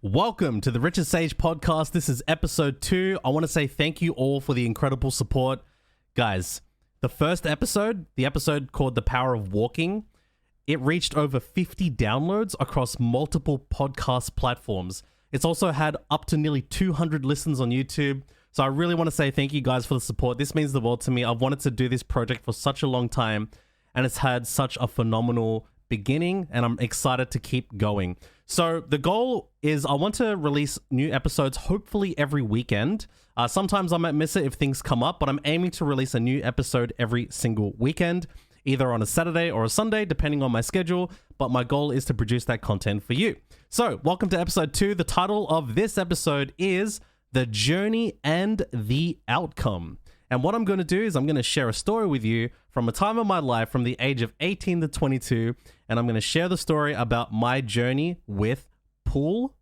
Welcome to the Richard Sage podcast. This is episode 2. I want to say thank you all for the incredible support. Guys, the first episode, the episode called The Power of Walking, it reached over 50 downloads across multiple podcast platforms. It's also had up to nearly 200 listens on YouTube. So I really want to say thank you guys for the support. This means the world to me. I've wanted to do this project for such a long time, and it's had such a phenomenal beginning, and I'm excited to keep going. So the goal is I want to release new episodes hopefully every weekend. Sometimes I might miss it if things come up, but I'm aiming to release a new episode every single weekend, either on a Saturday or a Sunday, depending on my schedule. But my goal is to produce that content for you. So welcome to episode 2. The title of this episode is The Journey and the Outcome. And what I'm going to do is I'm going to share a story with you from a time of my life from the age of 18 to 22. And I'm going to share the story about my journey with pool,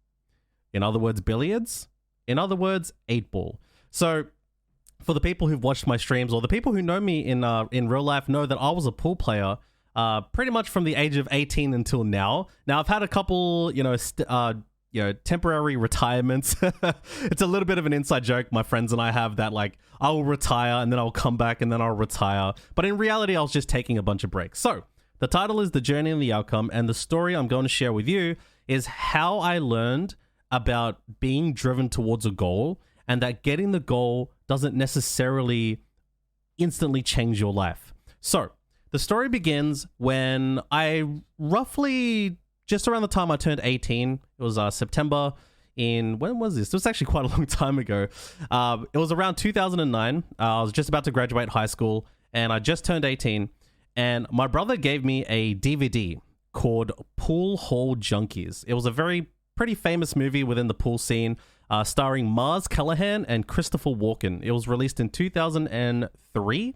in other words, billiards, in other words, 8-ball. So for the people who've watched my streams or the people who know me in real life know that I was a pool player pretty much from the age of 18 until now. Now, I've had a couple, temporary retirements. It's a little bit of an inside joke my friends and I have that, like, I will retire and then I'll come back and then I'll retire. But in reality, I was just taking a bunch of breaks. So the title is The Journey and the Outcome, and the story I'm going to share with you is how I learned about being driven towards a goal, and that getting the goal doesn't necessarily instantly change your life. So the story begins when I roughly, just around the time I turned 18, it was September when was this? It was actually quite a long time ago. It was around 2009. I was just about to graduate high school and I just turned 18, and my brother gave me a DVD called Pool Hall Junkies. It was a pretty famous movie within the pool scene, starring Mars Callahan and Christopher Walken. It was released in 2003,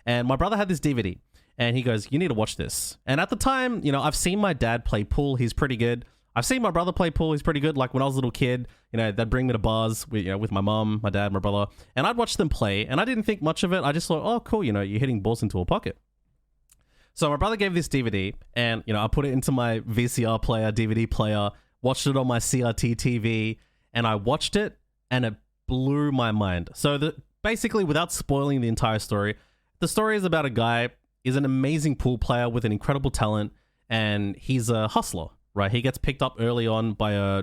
and my brother had this DVD. And he goes, "You need to watch this." And at the time, I've seen my dad play pool. He's pretty good. I've seen my brother play pool. He's pretty good. Like when I was a little kid, they'd bring me to bars with my mom, my dad, my brother, and I'd watch them play. And I didn't think much of it. I just thought, oh, cool. You're hitting balls into a pocket. So my brother gave this DVD, and I put it into my VCR player, DVD player, watched it on my CRT TV, and I watched it, and it blew my mind. So basically, without spoiling the entire story, the story is about a guy. He's an amazing pool player with an incredible talent, and he's a hustler, right? He gets picked up early on by a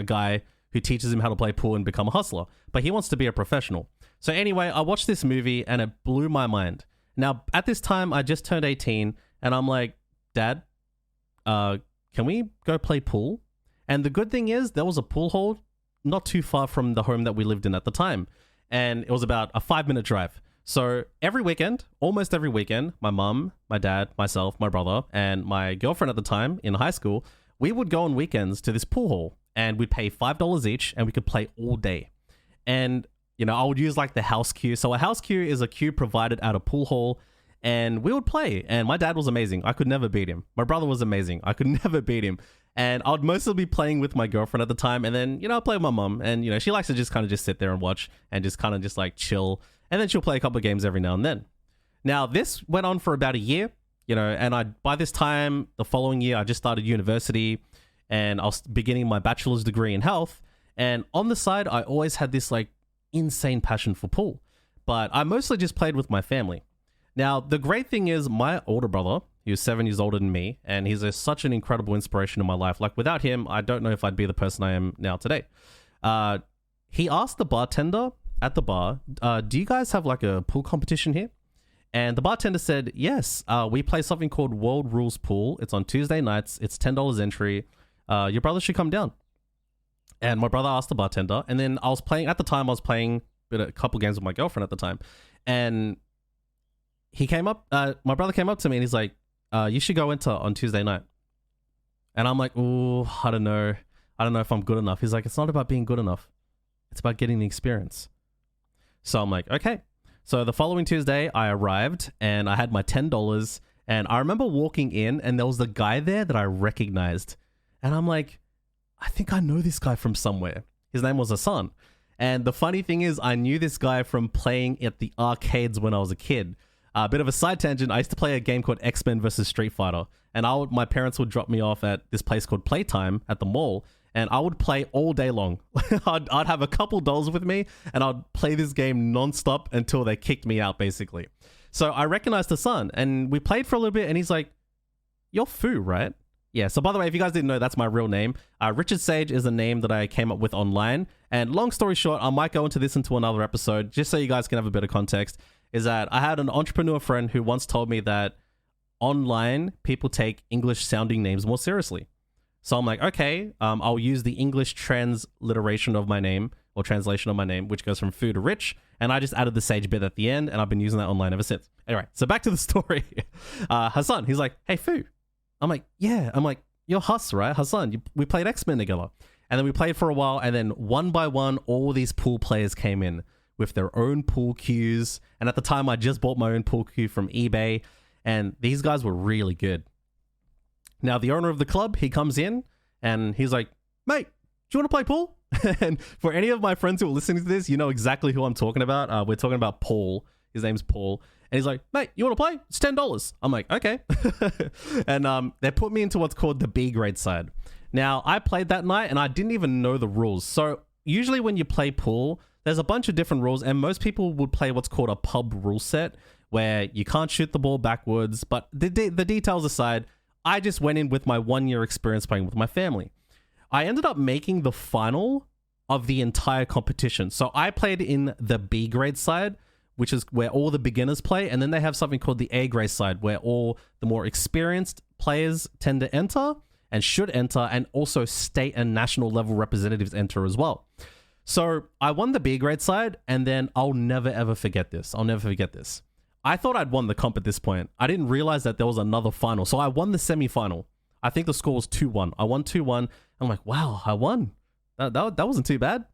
guy who teaches him how to play pool and become a hustler, but he wants to be a professional. So anyway, I watched this movie and it blew my mind. Now, at this time, I just turned 18, and I'm like, "Dad, can we go play pool?" And the good thing is there was a pool hall not too far from the home that we lived in at the time, and it was about a 5-minute drive. So every weekend, almost every weekend, my mum, my dad, myself, my brother, and my girlfriend at the time in high school, we would go on weekends to this pool hall, and we'd pay $5 each, and we could play all day. And, I would use like the house cue. So a house cue is a cue provided at a pool hall, and we would play. And my dad was amazing. I could never beat him. My brother was amazing. I could never beat him. And I would mostly be playing with my girlfriend at the time. And then, I'd play with my mum, and, she likes to just sit there and watch and just like chill. And then she'll play a couple of games every now and then. Now, this went on for about a year, and by this time, the following year, I just started university, and I was beginning my bachelor's degree in health. And on the side, I always had this like insane passion for pool, but I mostly just played with my family. Now, the great thing is my older brother, he was 7 years older than me, and he's such an incredible inspiration in my life. Like without him, I don't know if I'd be the person I am now today. He asked the bartender at the bar, "Do you guys have like a pool competition here?" And the bartender said, "Yes, we play something called World Rules Pool. It's on Tuesday nights. It's $10 entry. Your brother should come down." And my brother asked the bartender, and then I was playing a couple games with my girlfriend at the time. And he came up, my brother came up to me and he's like, "You should go on Tuesday night." And I'm like, "Ooh, I don't know. I don't know if I'm good enough." He's like, "It's not about being good enough. It's about getting the experience." So I'm like, okay. So the following Tuesday, I arrived and I had my $10. And I remember walking in and there was the guy there that I recognized. And I'm like, I think I know this guy from somewhere. His name was Hassan. And the funny thing is, I knew this guy from playing at the arcades when I was a kid. A bit of a side tangent, I used to play a game called X-Men versus Street Fighter. And my parents would drop me off at this place called Playtime at the mall. and I would play all day long. I'd have a couple dolls with me, and I'd play this game nonstop until they kicked me out, basically. So I recognized Hassan, and we played for a little bit, and he's like, "You're Fu, right?" Yeah, so by the way, if you guys didn't know, that's my real name. Richard Sage is a name that I came up with online. And long story short, I might go into this into another episode, just so you guys can have a bit of context, is that I had an entrepreneur friend who once told me that online, people take English-sounding names more seriously. So I'm like, okay, I'll use the English transliteration of my name, or translation of my name, which goes from Fu to Rich, and I just added the Sage bit at the end, and I've been using that online ever since. Anyway, so back to the story. Hassan, he's like, "Hey, Fu." I'm like, "Yeah." I'm like, "You're Huss, right? Hassan, we played X-Men together." And then we played for a while, and then one by one, all these pool players came in with their own pool cues. And at the time, I just bought my own pool cue from eBay, and these guys were really good. Now, the owner of the club, he comes in, and he's like, "Mate, do you want to play pool?" And for any of my friends who are listening to this, you know exactly who I'm talking about. We're talking about Paul. His name's Paul. And he's like, "Mate, you want to play? It's $10. I'm like, "Okay." And they put me into what's called the B grade side. Now, I played that night, and I didn't even know the rules. So usually when you play pool, there's a bunch of different rules, and most people would play what's called a pub rule set, where you can't shoot the ball backwards. But the details aside, I just went in with my 1 year experience playing with my family. I ended up making the final of the entire competition. So I played in the B grade side, which is where all the beginners play. And then they have something called the A grade side, where all the more experienced players tend to enter and should enter, and also state and national level representatives enter as well. So I won the B grade side, and then I'll never ever forget this. I'll never forget this. I thought I'd won the comp at this point. I didn't realize that there was another final. So I won the semi-final. I think the score was 2-1. I won 2-1. I'm like, wow, I won. That wasn't too bad.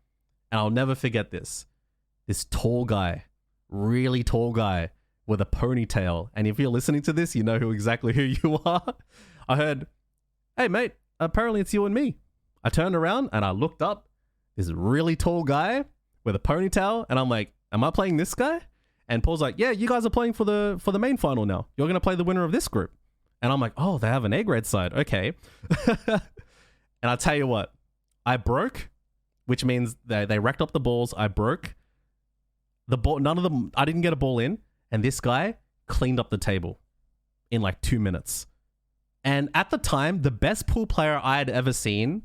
And I'll never forget this. This tall guy, really tall guy with a ponytail. And if you're listening to this, you know exactly who you are. I heard, "Hey, mate, apparently it's you and me." I turned around and I looked up. This really tall guy with a ponytail. And I'm like, "Am I playing this guy?" And Paul's like, "Yeah, you guys are playing for the main final now. You're going to play the winner of this group." And I'm like, "Oh, they have an A grade side. Okay." And I'll tell you what, I broke, which means they racked up the balls. I broke the ball. None of them, I didn't get a ball in. And this guy cleaned up the table in like 2 minutes. And at the time, the best pool player I had ever seen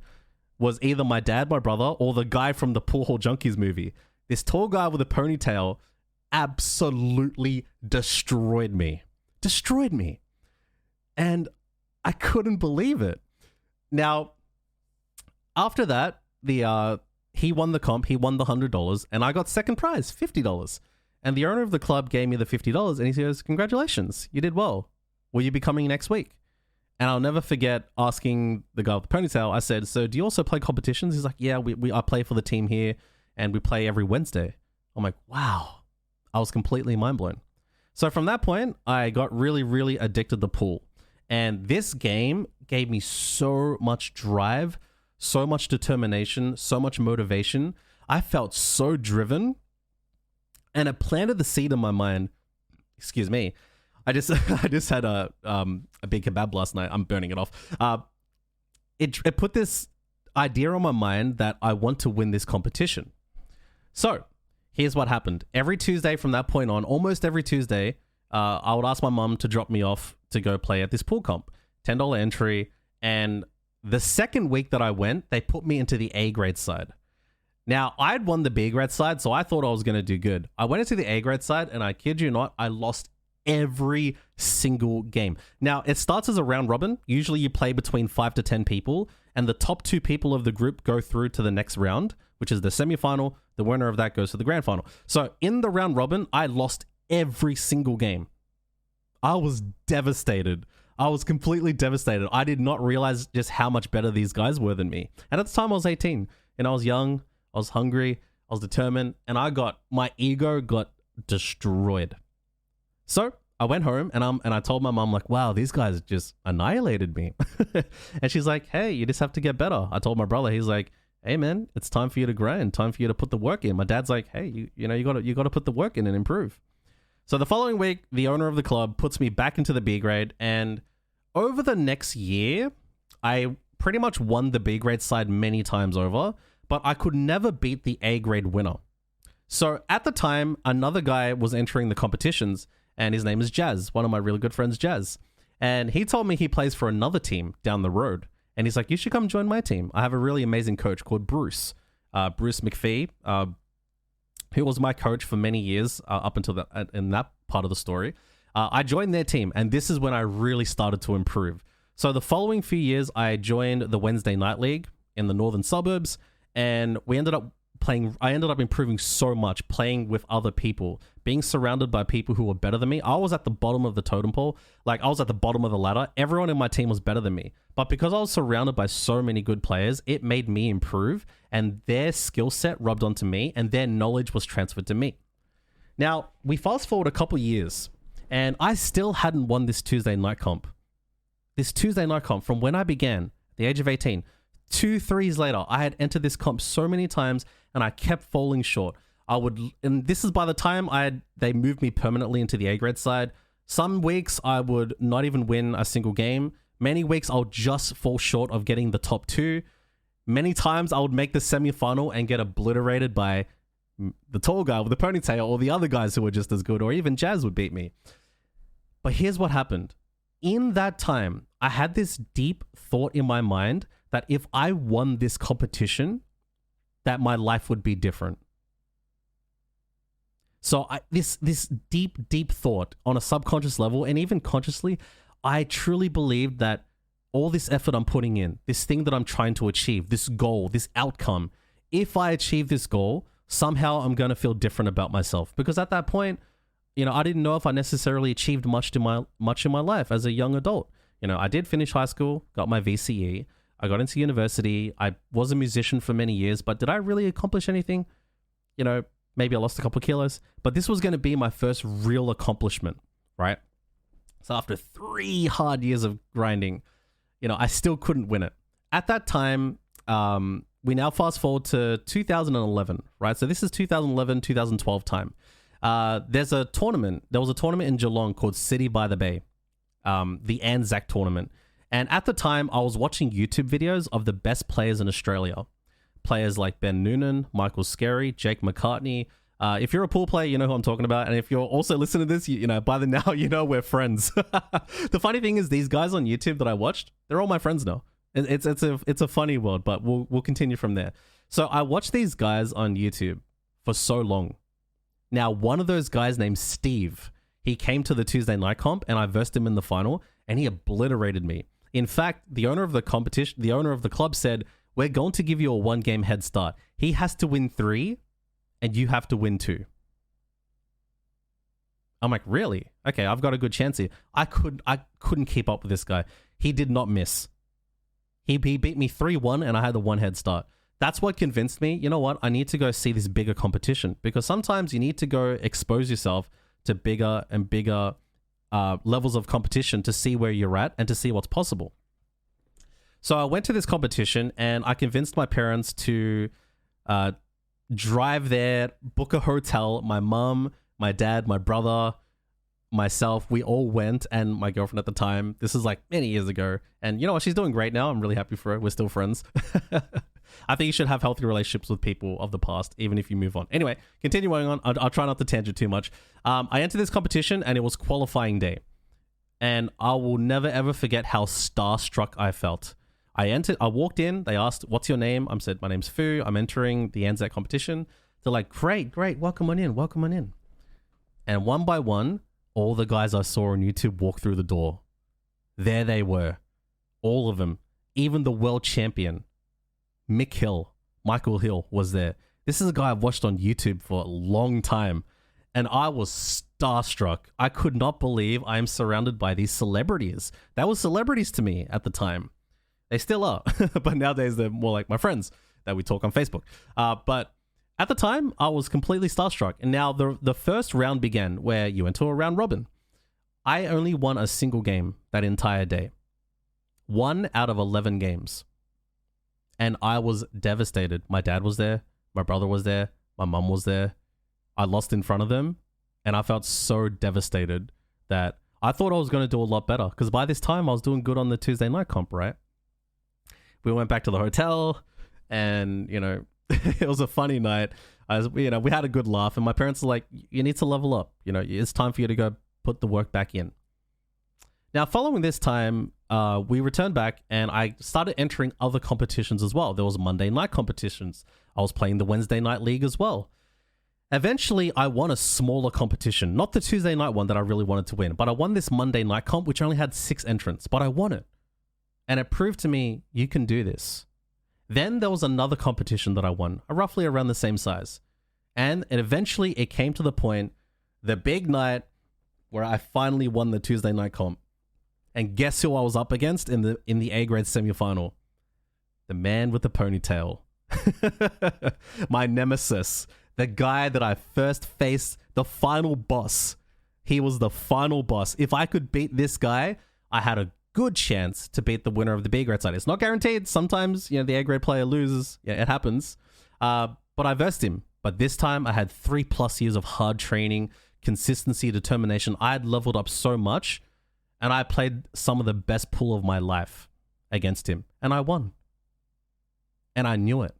was either my dad, my brother, or the guy from the Pool Hall Junkies movie. This tall guy with a ponytail absolutely destroyed me. Destroyed me. And I couldn't believe it. Now, after that, he won the comp. He won the $100, and I got second prize, $50. And the owner of the club gave me the $50, and he goes, "Congratulations, you did well. Will you be coming next week?" And I'll never forget asking the guy with the ponytail. I said, "So do you also play competitions?" He's like, "Yeah, I play for the team here, and we play every Wednesday." I'm like, wow. I was completely mind blown. So from that point, I got really, really addicted to pool. And this game gave me so much drive, so much determination, so much motivation. I felt so driven, and it planted the seed in my mind. Excuse me. I just had a big kebab last night. I'm burning it off. It put this idea on my mind that I want to win this competition. So here's what happened. Every Tuesday from that point on, almost every Tuesday, I would ask my mum to drop me off to go play at this pool comp. $10 entry. And the second week that I went, they put me into the A grade side. Now, I'd won the B grade side, so I thought I was going to do good. I went into the A grade side, and I kid you not, I lost every single game. Now, it starts as a round robin. Usually you play between 5 to 10 people, and the top 2 people of the group go through to the next round, which is the semifinal. The winner of that goes to the grand final. So in the round robin, I lost every single game. I was devastated. I was completely devastated. I did not realize just how much better these guys were than me. And at the time I was 18, and I was young, I was hungry, I was determined, and my ego got destroyed. So I went home and I told my mom, like, "Wow, these guys just annihilated me." And she's like, "Hey, you just have to get better." I told my brother, he's like, "Hey man, it's time for you to grind, time for you to put the work in." My dad's like, "Hey, you got to put the work in and improve." So the following week, the owner of the club puts me back into the B grade, and over the next year, I pretty much won the B grade side many times over, but I could never beat the A grade winner. So at the time, another guy was entering the competitions, and his name is Jazz, one of my really good friends, Jazz. And he told me he plays for another team down the road. And he's like, you should come join my team. I have a really amazing coach called Bruce. Bruce McPhee, who was my coach for many years up until that, in that part of the story. I joined their team, and this is when I really started to improve. So the following few years, I joined the Wednesday Night League in the northern suburbs, and we ended up playing. I ended up improving so much, playing with other people, being surrounded by people who were better than me. I was at the bottom of the totem pole, like I was at the bottom of the ladder. Everyone in my team was better than me, but because I was surrounded by so many good players, it made me improve, and their skill set rubbed onto me, and their knowledge was transferred to me. Now we fast forward a couple years, and I still hadn't won this Tuesday night comp. This Tuesday night comp from when I began, at the age of 18, 2 years later, I had entered this comp so many times, and I kept falling short. And this is by the time they moved me permanently into the A grade side. Some weeks I would not even win a single game. Many weeks I'll just fall short of getting the top 2. Many times I would make the semi-final and get obliterated by the tall guy with the ponytail, or the other guys who were just as good, or even Jazz would beat me. But here's what happened. In that time, I had this deep thought in my mind that if I won this competition, that my life would be different. So this deep thought on a subconscious level, and even consciously, I truly believed that all this effort I'm putting in, this thing that I'm trying to achieve, this goal, this outcome, if I achieve this goal, somehow I'm going to feel different about myself. Because at that point, I didn't know if I necessarily achieved much in my life as a young adult. I did finish high school, got my VCE, I got into university, I was a musician for many years, but did I really accomplish anything? Maybe I lost a couple of kilos, but this was going to be my first real accomplishment, right? So after 3 hard years of grinding, I still couldn't win it. At that time, we now fast forward to 2011, right? So this is 2011, 2012 time. There was a tournament in Geelong called City by the Bay, the Anzac tournament. And at the time, I was watching YouTube videos of the best players in Australia. Players like Ben Noonan, Michael Scarry, Jake McCartney. If you're a pool player, you know who I'm talking about. And if you're also listening to this, by the now, we're friends. The funny thing is, these guys on YouTube that I watched, they're all my friends now. It's a funny world, but we'll continue from there. So I watched these guys on YouTube for so long. Now, one of those guys named Steve, he came to the Tuesday night comp, and I versed him in the final, and he obliterated me. In fact, the owner of the club said, we're going to give you a 1-game head start. He has to win 3, and you have to win 2. I'm like, really? Okay, I've got a good chance here. I couldn't keep up with this guy. He did not miss. He beat me 3-1, and I had the 1 head start. That's what convinced me, you know what? I need to go see this bigger competition, because sometimes you need to go expose yourself to bigger and bigger levels of competition to see where you're at and to see what's possible. So I went to this competition, and I convinced my parents to drive there, book a hotel. My mum, my dad, my brother, myself, we all went, and my girlfriend at the time. This is like many years ago. And you know what? She's doing great now. I'm really happy for her. We're still friends. I think you should have healthy relationships with people of the past, even if you move on. Anyway, continuing on, I'll try not to tangent too much. I entered this competition, and it was qualifying day. And I will never, ever forget how starstruck I felt. I walked in, they asked, what's your name? I said, my name's Fu, I'm entering the Anzac competition. They're like, great, welcome on in. And one by one, all the guys I saw on YouTube walk through the door. There they were. All of them. Even the world champion, Michael Hill was there. This is a guy I've watched on YouTube for a long time. And I was starstruck. I could not believe I am surrounded by these celebrities. That was celebrities to me at the time. They still are, but nowadays they're more like my friends that we talk on Facebook. But at the time, I was completely starstruck. And now the first round began, where you went to a round robin. I only won a single game that entire day. 1 out of 11 games. And I was devastated. My dad was there. My brother was there. My mum was there. I lost in front of them. And I felt so devastated that I thought I was going to do a lot better. Because by this time, I was doing good on the Tuesday night comp, right? we went back to the hotel, and it was a funny night. We had a good laugh, and my parents were like, "You need to level up. It's time for you to go put the work back in." Now, following this time, we returned back, and I started entering other competitions as well. There was Monday night competitions. I was playing the Wednesday night league as well. Eventually, I won a smaller competition, not the Tuesday night one that I really wanted to win, but I won this Monday night comp, which only had 6 entrants, but I won it. And it proved to me, you can do this. Then there was another competition that I won, roughly around the same size. And eventually it came to the point, the big night, where I finally won the Tuesday night comp. And guess who I was up against in the A grade semifinal? The man with the ponytail. My nemesis. The guy that I first faced, the final boss. He was the final boss. If I could beat this guy, I had a good chance to beat the winner of the B grade side. It's not guaranteed. Sometimes, the A grade player loses. Yeah, it happens. But I versed him. But this time I had 3+ years of hard training, consistency, determination. I had leveled up so much, and I played some of the best pool of my life against him. And I won. And I knew it.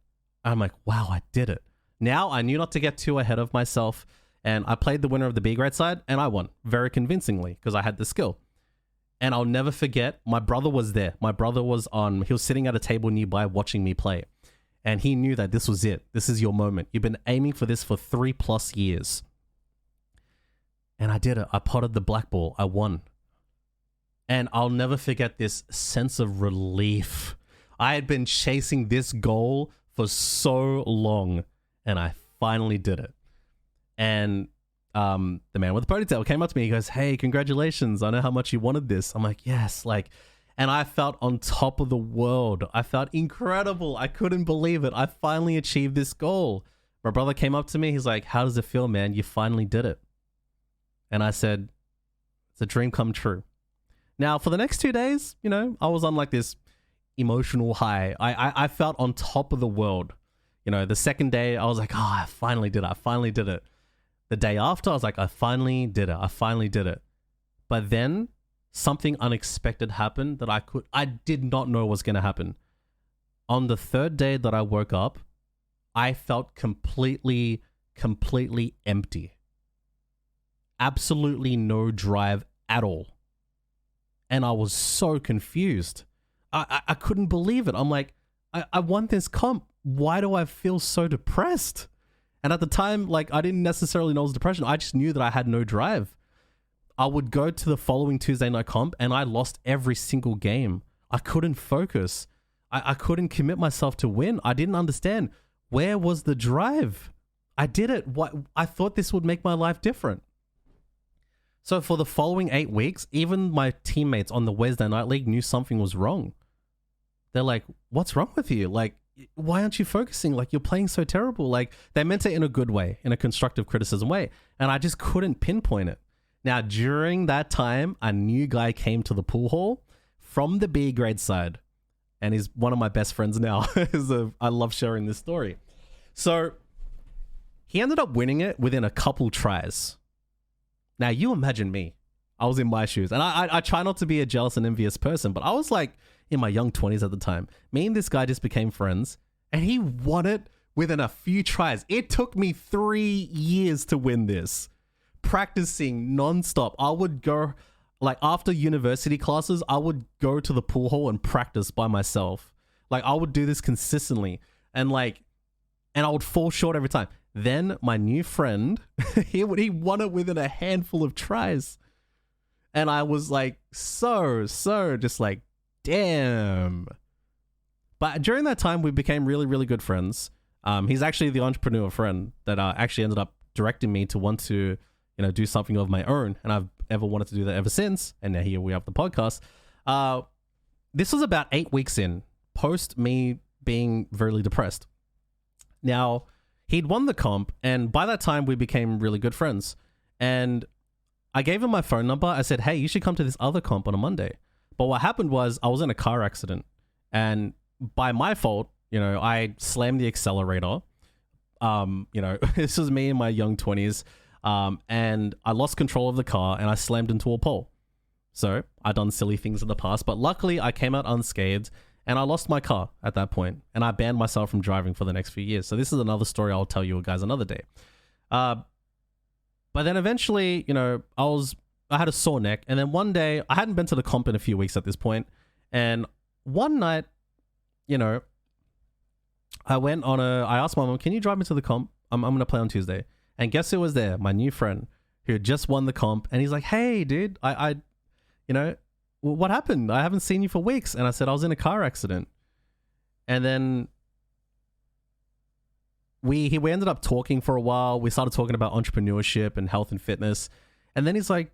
I'm like, wow, I did it. Now, I knew not to get too ahead of myself, and I played the winner of the B grade side, and I won very convincingly because I had the skill. And I'll never forget, my brother was there. My brother was he was sitting at a table nearby watching me play, and he knew that this was it. This is your moment. You've been aiming for this for 3+ years. And I did it. I potted the black ball. I won. And I'll never forget this sense of relief. I had been chasing this goal for so long, and I finally did it. And the man with the ponytail came up to me. He goes, "Hey, congratulations. I know how much you wanted this." I'm like, "Yes." And I felt on top of the world. I felt incredible. I couldn't believe it. I finally achieved this goal. My brother came up to me. He's like, "How does it feel, man? You finally did it." And I said, "It's a dream come true." Now, for the next 2 days, I was on this emotional high. I felt on top of the world. The second day, I was like, "Oh, I finally did it. I finally did it." The day after, I was like, "I finally did it. I finally did it." But then something unexpected happened that I did not know was going to happen. On the third day that I woke up, I felt completely empty. Absolutely no drive at all. And I was so confused. I couldn't believe it. I'm like, I won this comp. Why do I feel so depressed? And at the time, I didn't necessarily know it was depression. I just knew that I had no drive. I would go to the following Tuesday night comp, and I lost every single game. I couldn't focus. I couldn't commit myself to win. I didn't understand. Where was the drive? I did it. I thought this would make my life different. So for the following 8 weeks, even my teammates on the Wednesday night league knew something was wrong. They're like, "What's wrong with you? Why aren't you focusing? You're playing so terrible." They meant it in a good way, in a constructive criticism way. And I just couldn't pinpoint it. Now, during that time, a new guy came to the pool hall from the B grade side. And he's one of my best friends now. I love sharing this story. So he ended up winning it within a couple tries. Now, you imagine me. I was in my shoes. And I try not to be a jealous and envious person, but I was in my young 20s at the time. Me and this guy just became friends, and he won it within a few tries. It took me 3 years to win this. Practicing nonstop. I would go, after university classes, I would go to the pool hall and practice by myself. I would do this consistently, and I would fall short every time. Then my new friend, he won it within a handful of tries. And I was so just damn. But during that time, we became really, really good friends. He's actually the entrepreneur friend that actually ended up directing me to want to, do something of my own. And I've ever wanted to do that ever since. And now here we have the podcast. This was about 8 weeks in, post me being very depressed. Now, he'd won the comp, and by that time, we became really good friends. And I gave him my phone number. I said, "Hey, you should come to this other comp on a Monday." But what happened was I was in a car accident, and by my fault, I slammed the accelerator. This was me in my young 20s, and I lost control of the car, and I slammed into a pole. So I'd done silly things in the past, but luckily I came out unscathed, And I lost my car at that point, and I banned myself from driving for the next few years. So this is another story I'll tell you guys another day. But then eventually, I had a sore neck, and then one day, I hadn't been to the comp in a few weeks at this point, and one night, I asked my mom, can you drive me to the comp? I'm going to play on Tuesday. And guess who was there? My new friend who had just won the comp, and he's like, hey, dude, what happened? I haven't seen you for weeks. And I said, I was in a car accident. And then we ended up talking for a while. We started talking about entrepreneurship and health and fitness. And then he's like,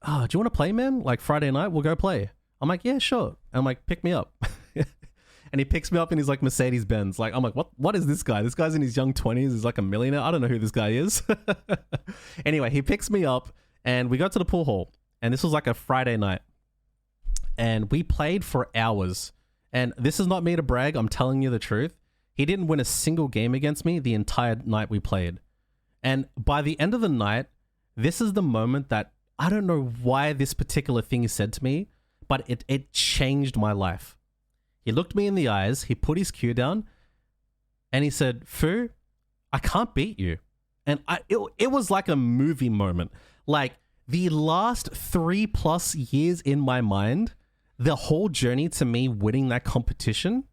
do you want to play, man? Like Friday night, we'll go play. I'm like, yeah, sure. And I'm like, pick me up. And he picks me up in his like Mercedes-Benz. Like, I'm like, what is this guy? This guy's in his young 20s. He's like a millionaire. I don't know who this guy is. Anyway, he picks me up and we go to the pool hall. And this was like a Friday night. And we played for hours. And this is not me to brag. I'm telling you the truth. He didn't win a single game against me the entire night we played. And by the end of the night, this is the moment that I don't know why this particular thing is said to me, but it changed my life. He looked me in the eyes, he put his cue down, and he said, Fu, I can't beat you. And it was like a movie moment. Like the last 3+ years in my mind, the whole journey to me winning that competition,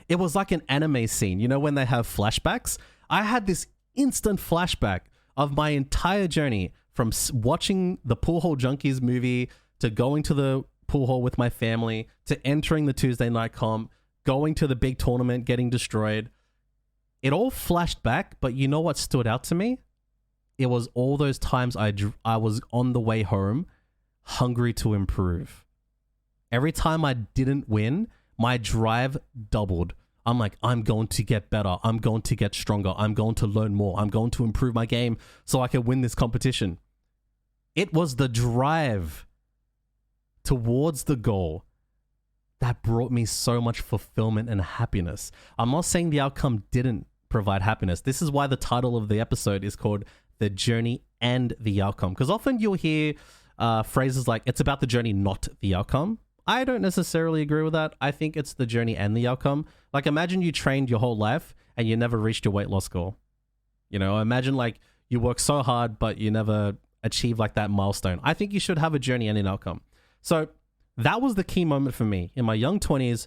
it was like an anime scene. You know, when they have flashbacks? I had this instant flashback of my entire journey from watching the Pool Hall Junkies movie to going to the pool hall with my family to entering the Tuesday night comp, going to the big tournament, getting destroyed. It all flashed back, but you know what stood out to me? It was all those times I was on the way home, hungry to improve. Every time I didn't win, my drive doubled. I'm like, I'm going to get better. I'm going to get stronger. I'm going to learn more. I'm going to improve my game so I can win this competition. It was the drive towards the goal that brought me so much fulfillment and happiness. I'm not saying the outcome didn't provide happiness. This is why the title of the episode is called The Journey and the Outcome. Because often you'll hear phrases like, it's about the journey, not the outcome. I don't necessarily agree with that. I think it's the journey and the outcome. Like, imagine you trained your whole life and you never reached your weight loss goal. Imagine like you work so hard, but you never achieve like that milestone. I think you should have a journey and an outcome. So that was the key moment for me. In my young 20s,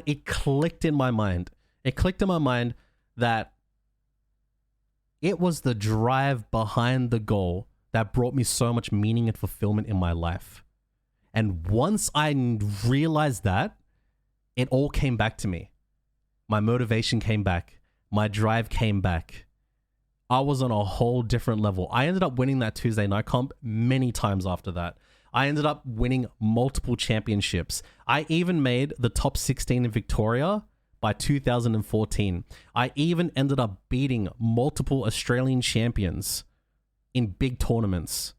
it clicked in my mind. It clicked in my mind that it was the drive behind the goal that brought me so much meaning and fulfillment in my life. And once I realized that, it all came back to me. My motivation came back. My drive came back. I was on a whole different level. I ended up winning that Tuesday night comp many times after that. I ended up winning multiple championships. I even made the top 16 in Victoria by 2014. I even ended up beating multiple Australian champions in big tournaments.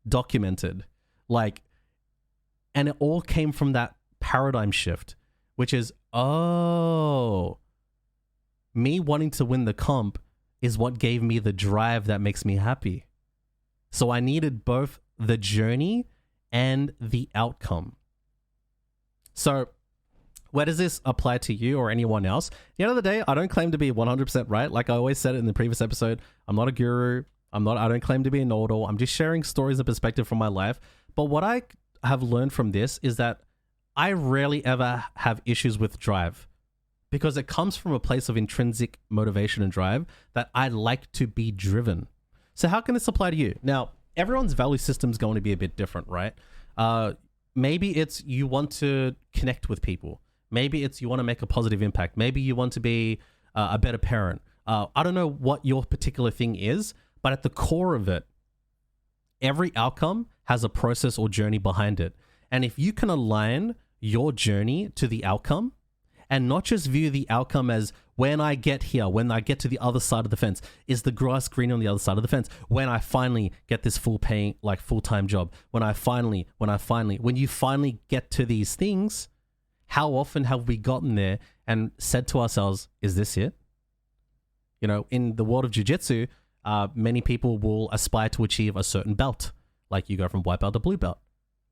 Documented. And it all came from that paradigm shift, which is, me wanting to win the comp is what gave me the drive that makes me happy. So I needed both the journey and the outcome. So where does this apply to you or anyone else? At the end of the day, I don't claim to be 100% right. Like I always said in the previous episode, I'm not a guru. I don't claim to be a know-it-all. I'm just sharing stories and perspective from my life. But what I have learned from this is that I rarely ever have issues with drive because it comes from a place of intrinsic motivation and drive that I like to be driven. So how can this apply to you? Now, everyone's value system is going to be a bit different, right? Maybe it's you want to connect with people. Maybe it's you want to make a positive impact. Maybe you want to be a better parent. I don't know what your particular thing is, but at the core of it, every outcome has a process or journey behind it. And if you can align your journey to the outcome and not just view the outcome as when I get here, when I get to the other side of the fence, is the grass green on the other side of the fence? When I finally get this full-time job, when you finally get to these things, how often have we gotten there and said to ourselves, is this it? In the world of jiu-jitsu, many people will aspire to achieve a certain belt. Like you go from white belt to blue belt.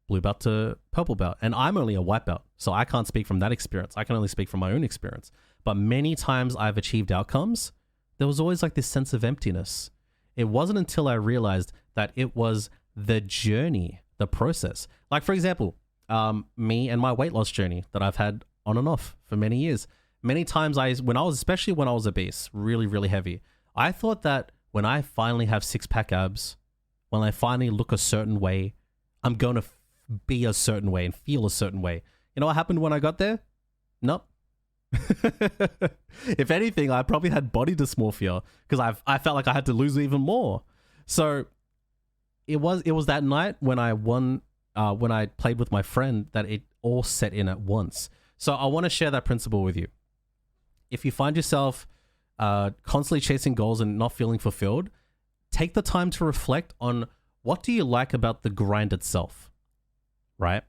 blue belt to purple belt. And I'm only a white belt, so I can't speak from that experience. I can only speak from my own experience. But many times I've achieved outcomes, there was always like this sense of emptiness. It wasn't until I realized that it was the journey, the process. Like, for example, me and my weight loss journey that I've had on and off for many years. Many times especially when I was obese, really, really heavy, I thought that when I finally have six-pack abs, when I finally look a certain way, I'm going to be a certain way and feel a certain way. You know what happened when I got there? Nope. If anything, I probably had body dysmorphia because I felt like I had to lose even more. So it was that night when I won, when I played with my friend, that it all set in at once. So I want to share that principle with you. If you find yourself constantly chasing goals and not feeling fulfilled, take the time to reflect on what do you like about the grind itself, right?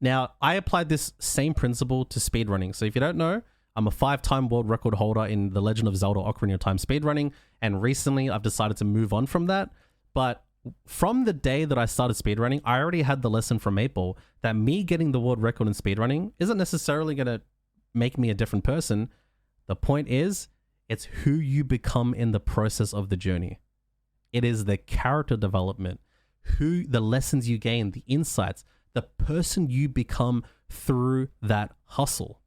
Now, I applied this same principle to speedrunning. So if you don't know, I'm a 5-time world record holder in The Legend of Zelda Ocarina of Time speedrunning, and recently I've decided to move on from that. But from the day that I started speedrunning, I already had the lesson from Maple that me getting the world record in speedrunning isn't necessarily going to make me a different person. The point is, it's who you become in the process of the journey. It is the character development, the lessons you gain, the insights, the person you become through that hustle.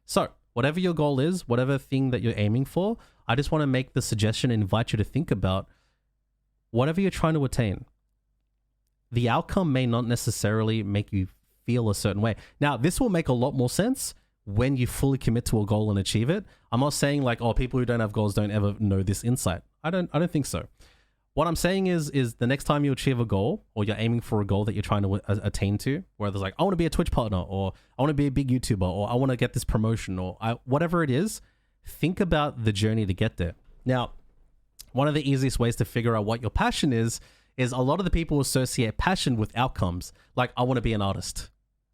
So whatever your goal is, whatever thing that you're aiming for, I just want to make the suggestion and invite you to think about whatever you're trying to attain. The outcome may not necessarily make you feel a certain way. Now, this will make a lot more sense when you fully commit to a goal and achieve it. I'm not saying like, oh, people who don't have goals don't ever know this insight. I don't think so. What I'm saying is the next time you achieve a goal, or you're aiming for a goal that you're trying to attain to, where there's like, I want to be a Twitch partner, or I want to be a big YouTuber, or I want to get this promotion, or whatever it is, think about the journey to get there. Now, one of the easiest ways to figure out what your passion is a lot of the people associate passion with outcomes. Like, I want to be an artist.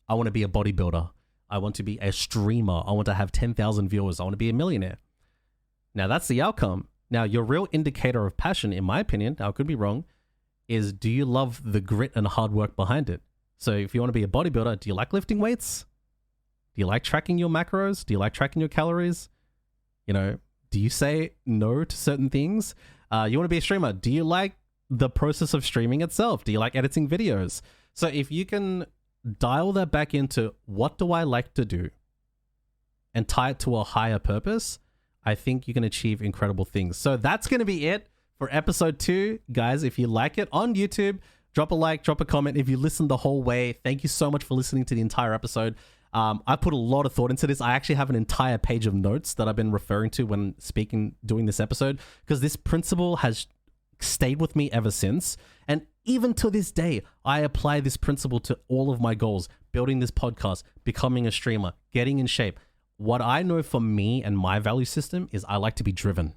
I want to be a bodybuilder. I want to be a streamer. I want to have 10,000 viewers. I want to be a millionaire. Now, that's the outcome. Now, your real indicator of passion, in my opinion, now I could be wrong, is do you love the grit and hard work behind it? So if you want to be a bodybuilder, do you like lifting weights? Do you like tracking your macros? Do you like tracking your calories? You know, do you say no to certain things? You want to be a streamer. Do you like the process of streaming itself? Do you like editing videos? So if you can dial that back into what do I like to do and tie it to a higher purpose, I think you can achieve incredible things. So that's going to be it for episode 2. Guys, if you like it on YouTube, drop a like, drop a comment. If you listened the whole way, thank you so much for listening to the entire episode. I put a lot of thought into this. I actually have an entire page of notes that I've been referring to when doing this episode, because this principle has stayed with me ever since. And even to this day, I apply this principle to all of my goals, building this podcast, becoming a streamer, getting in shape. What I know for me and my value system is I like to be driven.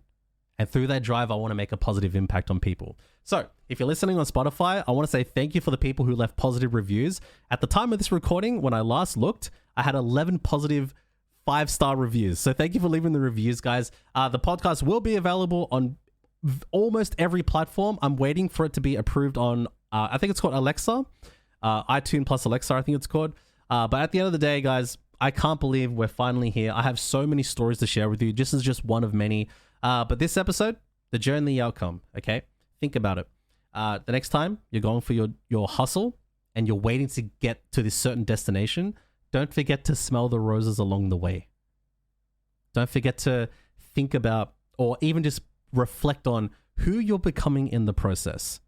And through that drive, I want to make a positive impact on people. So if you're listening on Spotify, I want to say thank you for the people who left positive reviews. At the time of this recording, when I last looked, I had 11 positive 5-star reviews. So thank you for leaving the reviews, guys. The podcast will be available on almost every platform. I'm waiting for it to be approved on, I think it's called Alexa, iTunes plus Alexa, I think it's called. But at the end of the day, guys, I can't believe we're finally here. I have so many stories to share with you. This is just one of many. But this episode, the journey, the outcome, okay? Think about it. The next time you're going for your hustle and you're waiting to get to this certain destination, don't forget to smell the roses along the way. Don't forget to think about, or even just reflect on who you're becoming in the process,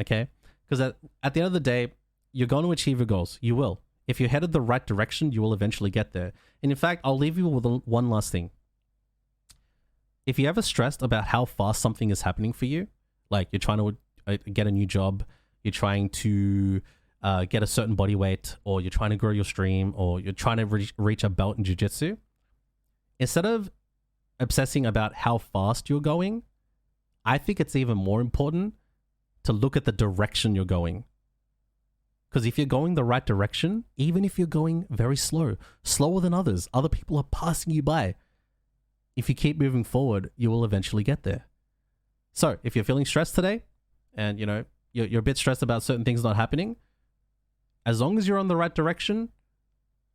okay? Because at the end of the day, you're going to achieve your goals. You will. If you're headed the right direction, you will eventually get there. And in fact, I'll leave you with one last thing. If you're ever stressed about how fast something is happening for you, like you're trying to get a new job, you're trying to get a certain body weight, or you're trying to grow your stream, or you're trying to reach a belt in jiu-jitsu, instead of obsessing about how fast you're going, I think it's even more important to look at the direction you're going. Because if you're going the right direction, even if you're going very slow, slower than others, other people are passing you by. If you keep moving forward, you will eventually get there. So if you're feeling stressed today, and you're a bit stressed about certain things not happening, as long as you're on the right direction,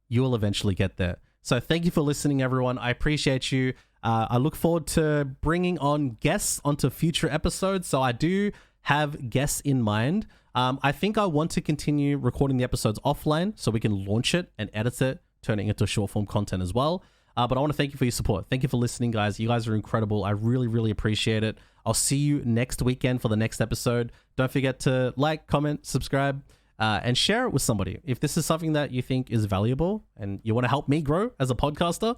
you will eventually get there. So thank you for listening, everyone. I appreciate you. I look forward to bringing on guests onto future episodes. So I do have guests in mind. I think I want to continue recording the episodes offline so we can launch it and edit it, turning it into short form content as well. But I want to thank you for your support. Thank you for listening, guys. You guys are incredible. I really, really appreciate it. I'll see you next weekend for the next episode. Don't forget to like, comment, subscribe, and share it with somebody. If this is something that you think is valuable and you want to help me grow as a podcaster,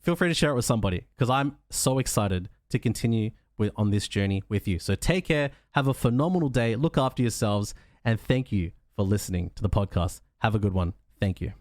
feel free to share it with somebody, because I'm so excited to continue on this journey with you. So take care. Have a phenomenal day. Look after yourselves. And thank you for listening to the podcast. Have a good one. Thank you.